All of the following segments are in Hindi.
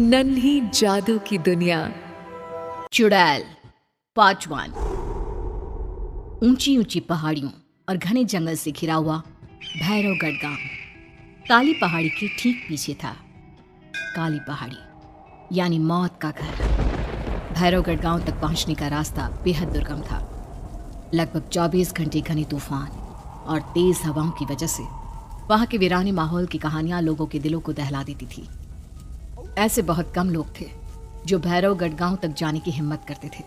नन्ही जादू की दुनिया। चुड़ैल पार्ट 1। ऊंची ऊंची पहाड़ियों और घने जंगल से घिरा हुआ भैरवगढ़ गांव काली पहाड़ी के ठीक पीछे था। काली पहाड़ी यानी मौत का घर। भैरवगढ़ गांव तक पहुंचने का रास्ता बेहद दुर्गम था। लगभग 24 घंटे घने तूफान और तेज हवाओं की वजह से वहां के वीरानी माहौल की कहानियां लोगों के दिलों को दहला देती थी। ऐसे बहुत कम लोग थे जो भैरवगढ़ गांव तक जाने की हिम्मत करते थे।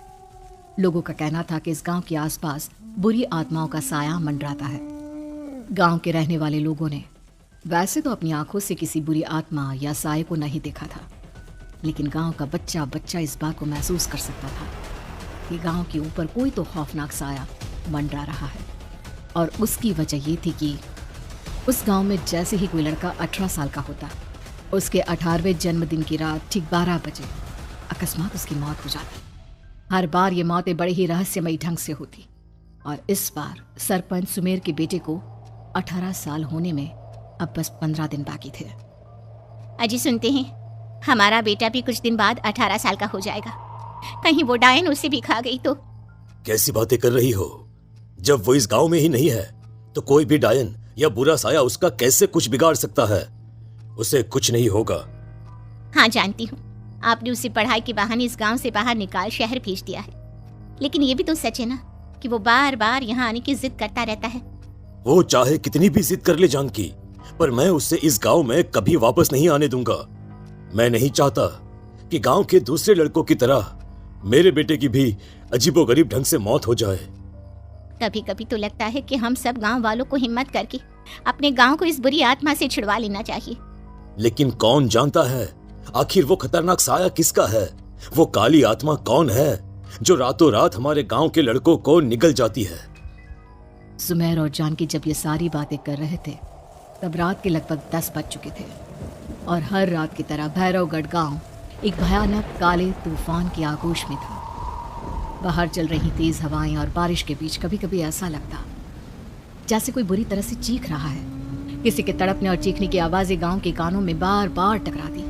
लोगों का कहना था कि इस गांव के आसपास बुरी आत्माओं का साया मंडराता है। गांव के रहने वाले लोगों ने वैसे तो अपनी आंखों से किसी बुरी आत्मा या साये को नहीं देखा था, लेकिन गांव का बच्चा बच्चा इस बात को महसूस कर सकता था कि गांव के ऊपर कोई तो खौफनाक साया मंडरा रहा है। और उसकी वजह ये थी कि उस गांव में जैसे ही कोई लड़का 18 साल का होता, उसके 18वें जन्मदिन की रात ठीक 12 बजे अकस्मात उसकी मौत हो जाती। हर बार ये मौतें बड़े ही रहस्यमयी ढंग से होती, और इस बार सरपंच सुमेर के बेटे को 18 साल होने में अब बस 15 दिन बाकी थे। अजी सुनते हैं, हमारा बेटा भी कुछ दिन बाद 18 साल का हो जाएगा। कहीं वो डायन उसे भी खा गई तो? कैसी बातें कर रही हो? जब वो इस गांव में ही नहीं है तो कोई भी डायन या बुरा साया उसका कैसे कुछ बिगाड़ सकता है? उसे कुछ नहीं होगा। हाँ जानती हूँ, आपने उसे पढ़ाई के बहाने इस गांव से बाहर निकाल शहर भेज दिया है, लेकिन ये भी तो सच है ना कि वो बार बार यहाँ आने की जिद करता रहता है। वो चाहे कितनी भी जिद कर ले जानकी, पर मैं उससे इस गांव में कभी वापस नहीं आने दूंगा। मैं नहीं चाहता कि गांव के दूसरे लड़कों की तरह मेरे बेटे की भी अजीबोगरीब ढंग से मौत हो जाए। कभी कभी तो लगता है कि हम सब गांव वालों को हिम्मत करके अपने गांव को इस बुरी आत्मा से छुड़वा लेना चाहिए। लेकिन कौन जानता है आखिर वो खतरनाक साया किसका है? वो काली आत्मा कौन है जो रातों रात हमारे गांव के लड़कों को निगल जाती है? सुमेर और जानकी जब ये सारी बातें कर रहे थे तब रात के लगभग 10 बज चुके थे, और हर रात की तरह भैरवगढ़ गांव एक भयानक काले तूफान की आगोश में था। बाहर चल रही तेज हवाएं और बारिश के बीच कभी कभी ऐसा लगता जैसे कोई बुरी तरह से चीख रहा है। किसी के तड़पने और चीखने की आवाजें गांव के कानों में बार बार टकराती,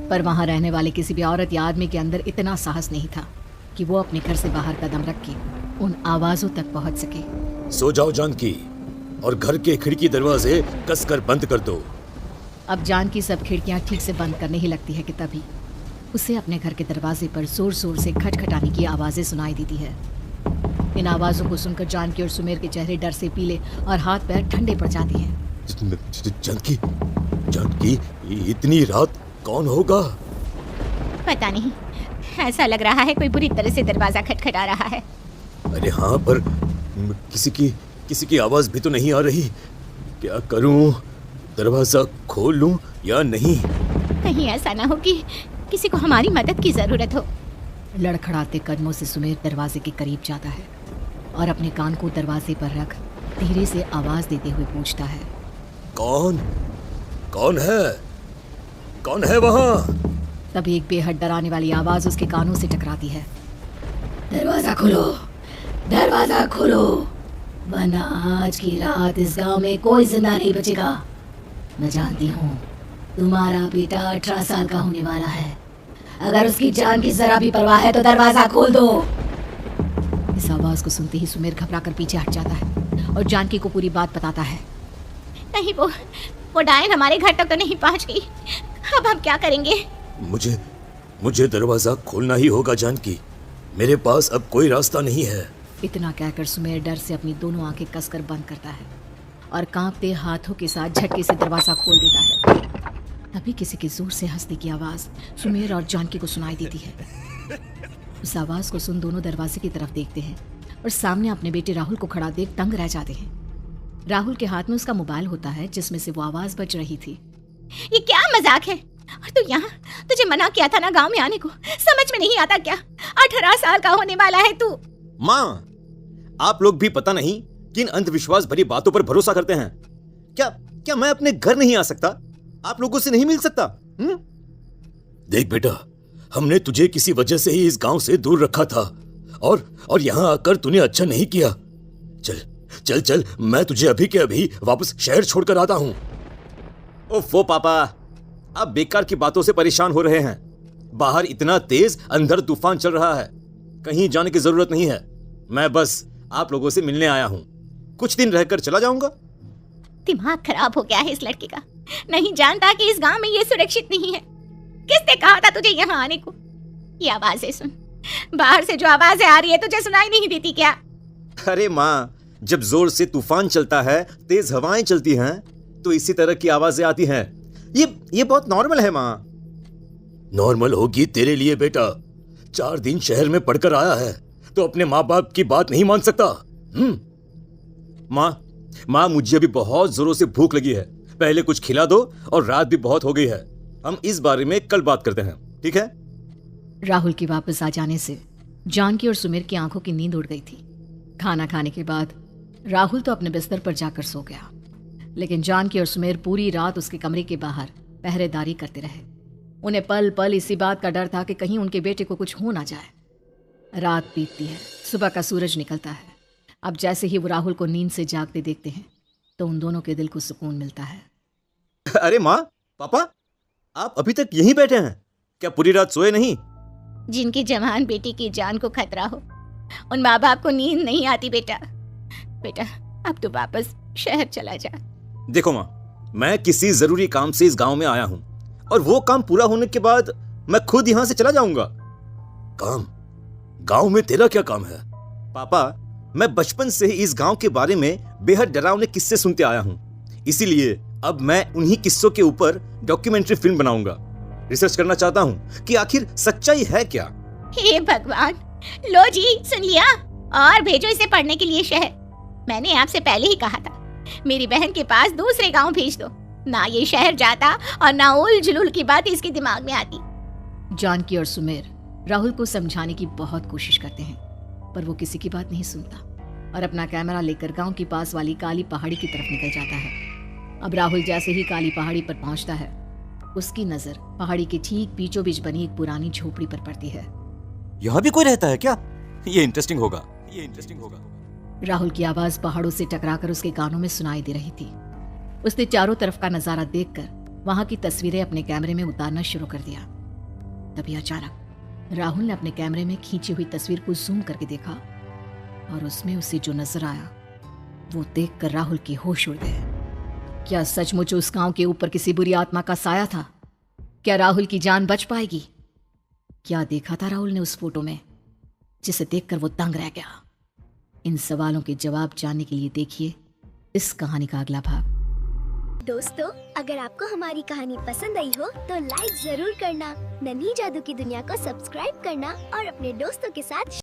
पर वहां रहने वाले किसी भी औरत या आदमी के अंदर इतना साहस नहीं था कि वो अपने घर से बाहर कदम रख के उन आवाजों तक पहुंच सके। सो जाओ जानकी, और घर के खिड़की दरवाजे कसकर बंद कर दो। अब जानकी सब खिड़कियां ठीक से बंद करने ही लगती है कि तभी उसे अपने घर के दरवाजे पर जोर जोर से खटखटाने की आवाजें सुनाई देती है। इन आवाजों को सुनकर जानकी और सुमेर के चेहरे डर से पीले और हाथ पैर ठंडे पड़ जाते हैं। जानकी, जानकी, इतनी रात कौन होगा? पता नहीं, ऐसा लग रहा है कोई बुरी तरह से दरवाजा खटखटा रहा है। अरे हाँ, पर किसी की आवाज भी तो नहीं आ रही। क्या करूं? दरवाजा खोल लूं या नहीं? कहीं ऐसा ना हो कि किसी को हमारी मदद की जरूरत हो। लड़खड़ाते कदमों से सुमेर दरवाजे के करीब जाता है और अपने कान को दरवाजे पर रख धीरे से आवाज देते हुए पूछता है, कौन है वहाँ? तभी एक बेहद डराने वाली आवाज उसके कानों से टकराती है। दरवाजा खोलो, दरवाजा खोलो, वरना आज की रात इस गांव में कोई जिंदा नहीं बचेगा। मैं जानती हूँ तुम्हारा बेटा 18 साल का होने वाला है। अगर उसकी जान की जरा भी परवाह है तो दरवाजा खोल दो। इस आवाज को सुनते ही सुमेर घबराकर पीछे हट जाता है और जानकी को पूरी बात बताता है। नहीं, वो डायन हमारे घर तक तो नहीं पहुंच गई। अब हम क्या करेंगे? मुझे दरवाजा खोलना ही होगा जानकी। मेरे पास अब कोई रास्ता नहीं है। इतना कहकर सुमेर डर से अपनी दोनों आंखें कसकर बंद करता है और कांपते हाथों के साथ झटके से दरवाजा खोल देता है। तभी किसी के जोर से हंसने की आवाज सुमेर और जानकी को सुनाई देती है। उस आवाज को सुन दोनों दरवाजे की तरफ देखते हैं और सामने अपने बेटे राहुल को खड़ा देख दंग रह जाते हैं। राहुल के हाथ में उसका मोबाइल होता है जिसमें से वो आवाज बज रही थी। ये क्या मजाक है? और तू यहाँ, तुझे मना किया था ना गांव में आने को, समझ में नहीं आता क्या? 18 साल का होने वाला है तू। माँ, आप लोग भी पता नहीं किन अंधविश्वास भरी बातों पर भरोसा करते हैं। क्या मैं अपने घर नहीं आ सकता? आप लोगों से नहीं मिल सकता? देख बेटा, हमने तुझे किसी वजह से ही इस गांव से दूर रखा था, और यहाँ आकर तूने अच्छा नहीं किया। चल, मैं तुझे अभी के अभी वापस शहर छोड़कर आता हूँ। ओफो पापा, आप बेकार की बातों से परेशान हो रहे हैं। बाहर इतना तेज अंधड़ तूफान चल रहा है, कहीं जाने की जरूरत नहीं है। मैं बस आप लोगों से मिलने आया हूँ, कुछ दिन रहकर चला जाऊंगा। दिमाग खराब हो गया है इस लड़के का, नहीं जानता कि इस गांव में ये सुरक्षित नहीं है। किसने कहा था तुझे यहाँ आने को? ये आवाजें सुन, बाहर से जो आवाजें आ रही है तुझे सुनाई नहीं देती क्या? अरे माँ, जब जोर से तूफान चलता है, तेज हवाएं चलती हैं, तो इसी तरह की आवाजें आती हैं। ये बहुत नॉर्मल है माँ। नॉर्मल होगी तेरे लिए बेटा, 4 दिन शहर में पढ़कर आया है तो अपने माँ बाप की बात नहीं मान सकता। माँ मुझे अभी बहुत जोरों से भूख लगी है, पहले कुछ खिला दो, और रात भी बहुत हो गई है। हम इस बारे में कल बात करते हैं, ठीक है? राहुल के वापस आ जाने से जानकी और सुमेर की आंखों की नींद उड़ गई थी। खाना खाने के बाद राहुल तो अपने बिस्तर पर जाकर सो गया, लेकिन जानकी और सुमेर पूरी रात उसके कमरे के बाहर पहरेदारी करते रहे। उन्हें पल पल इसी बात का डर था कि कहीं उनके बेटे को कुछ हो ना जाए। रात बीतती है, सुबह का सूरज निकलता है। अब जैसे ही वो राहुल को नींद से जागते देखते हैं तो उन दोनों के दिल को सुकून मिलता है। अरे माँ, पापा, आप अभी तक यहीं बैठे हैं क्या? पूरी रात सोए नहीं? जिनकी जवान बेटी की जान को खतरा हो, उन माँ बाप को नींद नहीं आती बेटा। बेटा, अब तू वापस शहर चला जा। देखो माँ, मैं किसी जरूरी काम से इस गांव में आया हूँ, और वो काम पूरा होने के बाद मैं खुद यहाँ से चला जाऊंगा। काम? गांव में तेरा क्या काम है? पापा, मैं बचपन से ही इस गांव के बारे में बेहद डरावने किस्से सुनते आया हूँ, इसीलिए अब मैं उन्हीं किस्सों के ऊपर डॉक्यूमेंट्री फिल्म बनाऊंगा। रिसर्च करना चाहता हूँ कि आखिर सच्चाई है क्या। हे भगवान, लो जी, सुन लिया, और भेजो इसे पढ़ने के लिए शहर। मैंने आपसे पहले ही कहा था, मेरी बहन के पास दूसरे गांव भेज दो। ना ये शहर जाता और ना उल जुलूल की बात इसके दिमाग में आती। जानकी और सुमेर राहुल को समझाने की बहुत कोशिश करते हैं, पर वो किसी की बात नहीं सुनता और अपना कैमरा लेकर गांव के पास वाली काली पहाड़ी की तरफ निकल जाता है। अब राहुल जैसे ही काली पहाड़ी पर पहुंचता है, उसकी नजर पहाड़ी के ठीक बीचों बीच बनी एक पुरानी झोपड़ी पर पड़ती है। यहाँ भी कोई रहता है क्या? ये इंटरेस्टिंग होगा। राहुल की आवाज पहाड़ों से टकराकर उसके कानों में सुनाई दे रही थी। उसने चारों तरफ का नजारा देखकर वहां की तस्वीरें अपने कैमरे में उतारना शुरू कर दिया। तभी अचानक राहुल ने अपने कैमरे में खींची हुई तस्वीर को जूम करके देखा, और उसमें उसे जो नजर आया वो देखकर राहुल के होश उड़ गए। क्या सचमुच उस गांव के ऊपर किसी बुरी आत्मा का साया था? क्या राहुल की जान बच पाएगी? क्या देखा था राहुल ने उस फोटो में जिसे देखकर वो दंग रह गया? इन सवालों के जवाब जानने के लिए देखिए इस कहानी का अगला भाग। दोस्तों, अगर आपको हमारी कहानी पसंद आई हो तो लाइक जरूर करना, नन्ही जादू की दुनिया को सब्सक्राइब करना और अपने दोस्तों के साथ